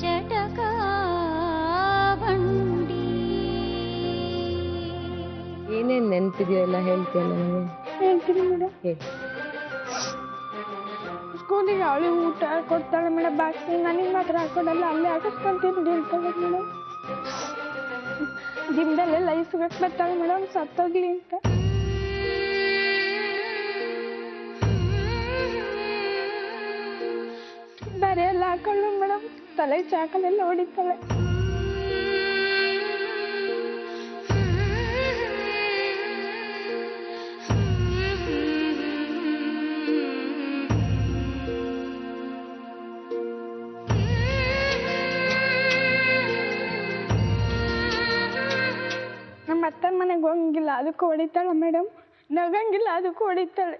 ಜಟಕ ಬಂಡಿ ಏನೇನ್ ನೆನಪಿದೆಯೋ ಎಲ್ಲ ಹೇಳ್ತೀಯಲ್ಲ ನನಗೆ? ಹೇಳ್ತೀನಿ ಮೇಡಮ್. ಸ್ಕೂಲಿಗೆ ಅವಳು ಊಟ ಕೊಡ್ತಾಳೆ ಮೇಡಮ್, ಬಾಕ್ಸ್ ನನಗೆ ಮಾತ್ರ ಹಾಕೊಡಲ್ಲ, ಅಲ್ಲೇ ಹಾಕಿಸ್ಕೊಂತೀನಿ ಹೇಳ್ತಾಳೆ ಮೇಡಮ್. ಜಿಮ್ದಲ್ಲೆಲ್ಲ ಇಸ್ಬೇಕು ಬರ್ತಾಳೆ ಮೇಡಮ್, ಸತ್ತೋಗ್ಲಿ ಅಂತ. ಬರೆ ಎಲ್ಲ ಹಾಕೊಳ್ಳು ಮೇಡಮ್, ತಲೆ ಚಾಕಲೆಲ್ಲ ಹೊಡಿತಾಳೆ. ನಮ್ಮ ಅತ್ತನ ಮನೆಗೆ ಹೋಗಂಗಿಲ್ಲ, ಅದಕ್ಕೂ ಹೊಡಿತಾಳೆ ಮೇಡಮ್. ನಗಂಗಿಲ್ಲ, ಅದಕ್ಕೂ ಹೊಡಿತಾಳೆ.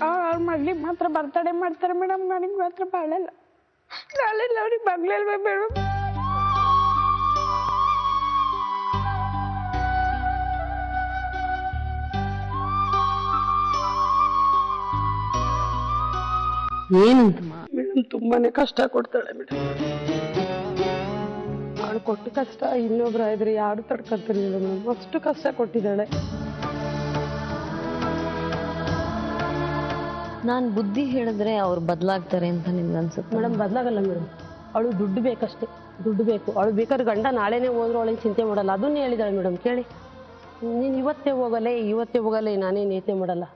ಅವ್ರ ಮಗಳಿಗೆ ಮಾತ್ರ ಬರ್ತಡೇ ಮಾಡ್ತಾರೆ ಮೇಡಮ್, ನನಗೆ ಮಾತ್ರ ಬಾಳಲ್ಲ. ನಾಳೆ ಅವ್ರಿಗೆ ಬಗ್ಲಲ್ವ ಮೇಡಮ್. ಏನಂತಮ್ಮ? ಮೇಡಮ್ ತುಂಬಾನೇ ಕಷ್ಟ ಕೊಡ್ತಾಳೆ ಮೇಡಮ್. ಅವಳು ಕೊಟ್ಟ ಕಷ್ಟ ಇನ್ನೊಬ್ರು ಇದ್ರೆ ಯಾರು ತಡ್ಕೊತಿರ್ಲಿಲ್ಲ ಮೇಡಮ್, ಅಷ್ಟು ಕಷ್ಟ ಕೊಟ್ಟಿದ್ದಾಳೆ. ನಾನು ಬುದ್ಧಿ ಹೇಳಿದ್ರೆ ಅವ್ರು ಬದಲಾಗ್ತಾರೆ ಅಂತ ನಿಮ್ಗೆ ಅನ್ಸುತ್ತೆ? ಮೇಡಮ್ ಬದಲಾಗಲ್ಲ ಮೇಡಮ್, ಅವಳು ದುಡ್ಡು ಬೇಕಷ್ಟೇ, ದುಡ್ಡು ಬೇಕು. ಅವಳು ಬೇಕಾದ್ರೆ ಗಂಡ ನಾಳೆನೇ ಹೋದ್ರು ಅವಳಿಗೆ ಚಿಂತೆ ಮಾಡಲ್ಲ, ಅದನ್ನೇ ಹೇಳಿದಾಳೆ ಮೇಡಮ್. ಕೇಳಿ, ನೀನು ಇವತ್ತೇ ಹೋಗಲ್ಲ, ನಾನೇನು ಯೋಚನೆ ಮಾಡಲ್ಲ.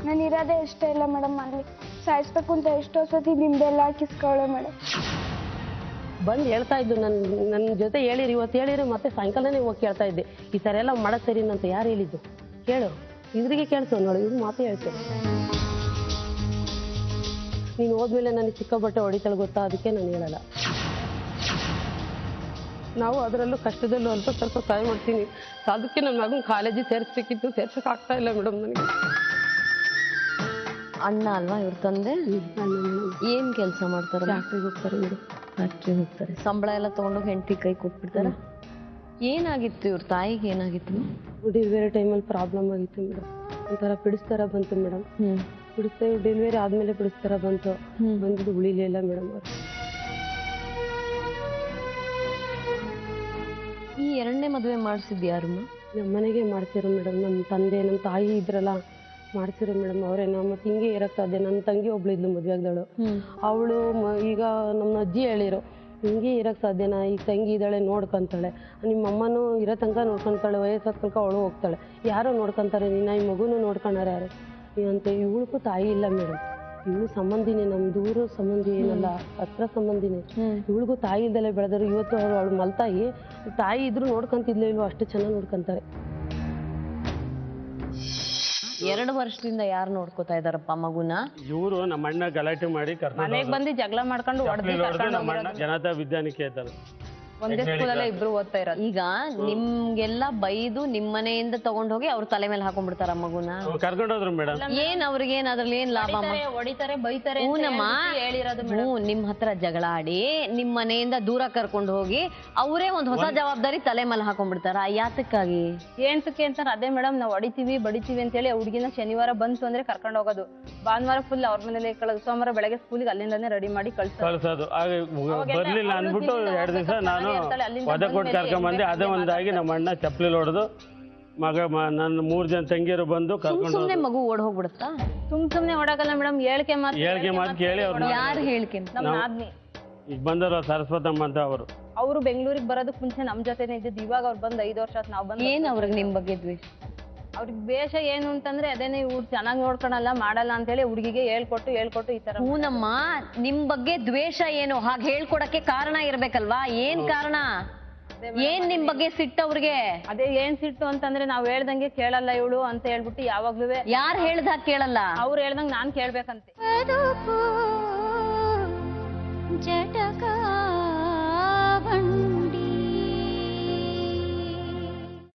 ನಾನು ಇರೋದೇ ಇಷ್ಟ ಇಲ್ಲ ಮೇಡಮ್, ಅಲ್ಲಿ ಸಾಯಿಸ್ಬೇಕು ಅಂತ ಎಷ್ಟೋ ಸತಿ ನಿಮ್ದೆಲ್ಲ ಹಾಕಿಸ್ಕೊಳ್ಳೆ ಮೇಡಮ್. ಬಂದು ಹೇಳ್ತಾ ಇದ್ದು, ನನ್ನ ಜೊತೆ ಹೇಳಿರಿ, ಇವತ್ತು ಹೇಳಿರಿ, ಮತ್ತೆ ಸಾಯಂಕಾಲನೇ ಹೋಗಿ ಕೇಳ್ತಾ ಇದ್ದೆ, ಈ ಥರ ಎಲ್ಲ ಮಾಡೋದು ಸರಿನಂತ ಯಾರು ಹೇಳಿದ್ದು ಕೇಳು, ಇದ್ರಿಗೆ ಕೇಳ್ಸೋ ನೋಡಿ, ಇವ್ರು ಮಾತೇ ಹೇಳ್ತೇವೆ. ನೀನು ಹೋದ್ಮೇಲೆ ನನಗೆ ಚಿಕ್ಕ ಬಟ್ಟೆ ಹೊಡಿತಾಳೆ ಗೊತ್ತಾ, ಅದಕ್ಕೆ ನಾನು ಹೇಳಲ್ಲ. ನಾವು ಅದರಲ್ಲೂ ಕಷ್ಟದಲ್ಲೂ ಸ್ವಲ್ಪ ಸಹಾಯ ಮಾಡ್ತೀನಿ. ಅದಕ್ಕೆ ನನ್ನ ಮಗನ ಕಾಲೇಜಿಗೆ ಸೇರಿಸ್ಬೇಕಿತ್ತು, ಸೇರ್ಸೋಕ್ಕಾಗ್ತಾ ಇಲ್ಲ ಮೇಡಮ್ ನನಗೆ. ಅಣ್ಣ ಅಲ್ವಾ ಇವ್ರ ತಂದೆ? ಏನ್ ಕೆಲಸ ಮಾಡ್ತಾರೆ? ಫ್ಯಾಕ್ಟ್ರಿಗೆ ಹೋಗ್ತಾರೆ ಮೇಡಮ್. ಫ್ಯಾಕ್ಟ್ರಿಗೆ ಹೋಗ್ತಾರೆ, ಸಂಬಳ ಎಲ್ಲ ತಗೊಂಡೋಗಿ ಹೆಂಡತಿ ಕೈ ಕೊಟ್ಬಿಡ್ತಾರ? ಏನಾಗಿತ್ತು ಇವ್ರ ತಾಯಿಗೆ? ಏನಾಗಿತ್ತು? ಡೆಲಿವರಿ ಟೈಮಲ್ಲಿ ಪ್ರಾಬ್ಲಮ್ ಆಗಿತ್ತು ಮೇಡಮ್, ಒಂಥರ ಪಿಡಿಸ್ತಾರ ಬಂತು ಮೇಡಮ್. ಬಿಡಿಸ್ತೇವೆ, ಡೆಲಿವರಿ ಆದ್ಮೇಲೆ ಬಿಡಿಸ್ತಾರ ಬಂದಿದ್ದು ಉಳಿಲಿಲ್ಲ ಮೇಡಮ್ ಅವರು. ಈ ಎರಡನೇ ಮದುವೆ ಮಾಡಿಸಿದ್ ಯಾರಮ್ಮ? ನಮ್ಮ ಮನೆಗೆ ಮಾಡ್ತಿರೋ ಮೇಡಮ್, ನಮ್ಮ ತಂದೆ ನಮ್ಮ ತಾಯಿ ಇದ್ರಲ್ಲ ಮಾಡ್ತಿರೋ ಮೇಡಮ್ ಅವರೇ. ಮತ್ತೆ ಹಿಂಗೆ ಇರಕ್ಕೆ ಸಾಧ್ಯ? ನನ್ನ ತಂಗಿ ಒಬ್ಳು ಇದ್ಲು ಮದುವೆ ಆಗ್ದಳು, ಅವಳು ಈಗ ನಮ್ಮ ಅಜ್ಜಿ ಹೇಳಿರೋ ಹಿಂಗೆ ಇರಕ್ಕೆ ಸಾಧ್ಯನಾ? ಈಗ ತಂಗಿ ಇದ್ದಾಳೆ ನೋಡ್ಕೊಂತಾಳೆ, ನಿಮ್ಮ ಅಮ್ಮನೂ ಇರೋ ತನಕ ನೋಡ್ಕೊತಾಳೆ, ವಯಸ್ಸಾದ ತನಕ ಅವಳು ಹೋಗ್ತಾಳೆ, ಯಾರೋ ನೋಡ್ಕೊಂತಾರೆ, ನಿನ್ನ ಈ ಮಗುನೂ ನೋಡ್ಕೊಂಡಾರ ಯಾರು ಅಂತ. ಇವಳಿಗೂ ತಾಯಿ ಇಲ್ಲ ಮೇಡಮ್, ಇವಳು ಸಂಬಂಧಿನೇ, ನಮ್ಮ ದೂರ ಸಂಬಂಧಿ ಏನಲ್ಲ, ಹತ್ರ ಸಂಬಂಧಿನೇ. ಇವಳಿಗೂ ತಾಯಿ ಇಲ್ದಲೆ ಬೆಳೆದರು. ಇವತ್ತು ಅವಳು ಮಲ್ತಾಯಿ, ತಾಯಿ ಇದ್ರು ನೋಡ್ಕೊಂತಿದ್ಲೇ ಇಲ್ವೋ, ಅಷ್ಟು ಚೆನ್ನಾಗಿ ನೋಡ್ಕೊಂತಾರೆ. 2 ವರ್ಷದಿಂದ ಯಾರು ನೋಡ್ಕೋತಾ ಇದಾರಪ್ಪ ಮಗುನ? ಇವರು ನಮ್ಮ ಅಣ್ಣ ಗಲಾಟೆ ಮಾಡಿ ಮನೆಗೆ ಬಂದು ಜಗಳ ಮಾಡ್ಕೊಂಡು ನಮ್ಮ ಅಣ್ಣ ಜನತಾ ವಿದ್ಯಾನಿಕೇತನ ಒಂದೇ ಸ್ಕೂಲಲ್ಲೇ ಇಬ್ರು ಓದ್ತಾ ಇರೋದು. ಈಗ ನಿಮ್ಗೆಲ್ಲ ಬೈದು ನಿಮ್ ಮನೆಯಿಂದ ತಗೊಂಡ್ ಹೋಗಿ ಅವ್ರ ತಲೆ ಮೇಲೆ ಹಾಕೊಂಡ್ಬಿಡ್ತಾರ ಮಗುನ? ಕರ್ಕೊಂಡೋದ್ರು ಮೇಡಮ್. ಏನ್ ಅವ್ರಿಗೇನ್ ಅದ್ರಲ್ಲಿ ಏನ್ ಲಾಭ? ಹೊಡಿತಾರೆ, ಬೈತಾರೆ, ಹೇಳಿರೋದು. ನಿಮ್ ಹತ್ರ ಜಗಳ ಆಡಿ ನಿಮ್ ಮನೆಯಿಂದ ದೂರ ಕರ್ಕೊಂಡು ಹೋಗಿ ಅವರೇ ಒಂದ್ ಹೊಸ ಜವಾಬ್ದಾರಿ ತಲೆ ಮೇಲೆ ಹಾಕೊಂಡ್ಬಿಡ್ತಾರ. ಯಾತಕ್ಕಾಗಿ? ಏನ್ತಕ್ಕೆ ಅಂತಾರೆ, ಅದೇ ಮೇಡಮ್ ನಾವು ಹೊಡಿತೀವಿ ಬಡಿತೀವಿ ಅಂತ ಹೇಳಿ ಹುಡುಗಿನ ಶನಿವಾರ ಬಂತು ಅಂದ್ರೆ ಕರ್ಕೊಂಡು ಹೋಗೋದು, ಭಾನುವಾರ ಫುಲ್ ಅವ್ರ ಮನೇಲಿ ಕಳೋದು, ಸೋಮವಾರ ಬೆಳಗ್ಗೆ ಸ್ಕೂಲಿಗೆ ಅಲ್ಲಿಂದಾನೆ ರೆಡಿ ಮಾಡಿ ಕಳ್ಸೋದು. ಬರ್ಲಿಲ್ಲ ಅನ್ಬಿಟ್ಟು 2 ದಿವಸ ನಾನು ಒದೆ ಕೊಟ್ಟು ಕರ್ಕೊಂಬಂದೆ. ಅದೇ ಒಂದಾಗಿ ನಮ್ಮ ಅಣ್ಣ ಚಪ್ಪಲಿ ಹೊಡೆದು ನನ್ನ 3 ಜನ ತಂಗಿಯರು ಬಂದು ಸುಮ್ನೆ ಮಗು ಓಡ್ ಹೋಗ್ಬಿಡುತ್ತಾ? ಸುಮ್ನೆ ಓಡಾಗಲ್ಲ ಮೇಡಮ್, ಹೇಳಿಕೆ ಮಾತು ಕೇಳಿ ಅವ್ರು. ಯಾರು ಹೇಳಿಕೆ? ಈಗ ಬಂದರು ಸರಸ್ವತಮ್ಮ ಅಂತ ಅವರು ಬೆಂಗಳೂರಿಗೆ ಬರೋದಕ್ಕೆ ಮುಂಚೆ ನಮ್ ಜೊತೆನೆ ಇದ್ದಿದ್ದು. ಇವಾಗ ಅವ್ರು ಬಂದು 5 ವರ್ಷ ಆಯ್ತು. ನಾವು ಬಂದು ಏನ್ ಅವ್ರಿಗೆ ನಿಮ್ ಬಗ್ಗೆ ದ್ವೇಷ? ಅವ್ರಿಗೆ ದ್ವೇಷ ಏನು ಅಂತಂದ್ರೆ ಅದೇನೆ, ಇವ್ರು ಚೆನ್ನಾಗಿ ನೋಡ್ಕೊಳಲ್ಲ ಮಾಡಲ್ಲ ಅಂತ ಹೇಳಿ ಹುಡುಗಿಗೆ ಹೇಳ್ಕೊಟ್ಟು ಈ ತರ. ಹೂನಮ್ಮ, ನಿಮ್ ಬಗ್ಗೆ ದ್ವೇಷ ಏನು? ಹಾಗೆ ಹೇಳ್ಕೊಡಕ್ಕೆ ಕಾರಣ ಇರ್ಬೇಕಲ್ವಾ? ಏನ್ ಕಾರಣ? ಏನ್ ನಿಮ್ ಬಗ್ಗೆ ಸಿಟ್ಟು ಅವ್ರಿಗೆ? ಅದೇ ಏನ್ ಸಿಟ್ಟು ಅಂತಂದ್ರೆ ನಾವ್ ಹೇಳ್ದಂಗೆ ಕೇಳಲ್ಲ ಇವಳು ಅಂತ ಹೇಳ್ಬಿಟ್ಟು ಯಾವಾಗ್ಲೂ. ಯಾರು ಹೇಳ್ದಾಗ ಕೇಳಲ್ಲ? ಅವ್ರು ಹೇಳ್ದಂಗ್ ನಾನ್ ಕೇಳ್ಬೇಕಂತೆ. ಜಟಕ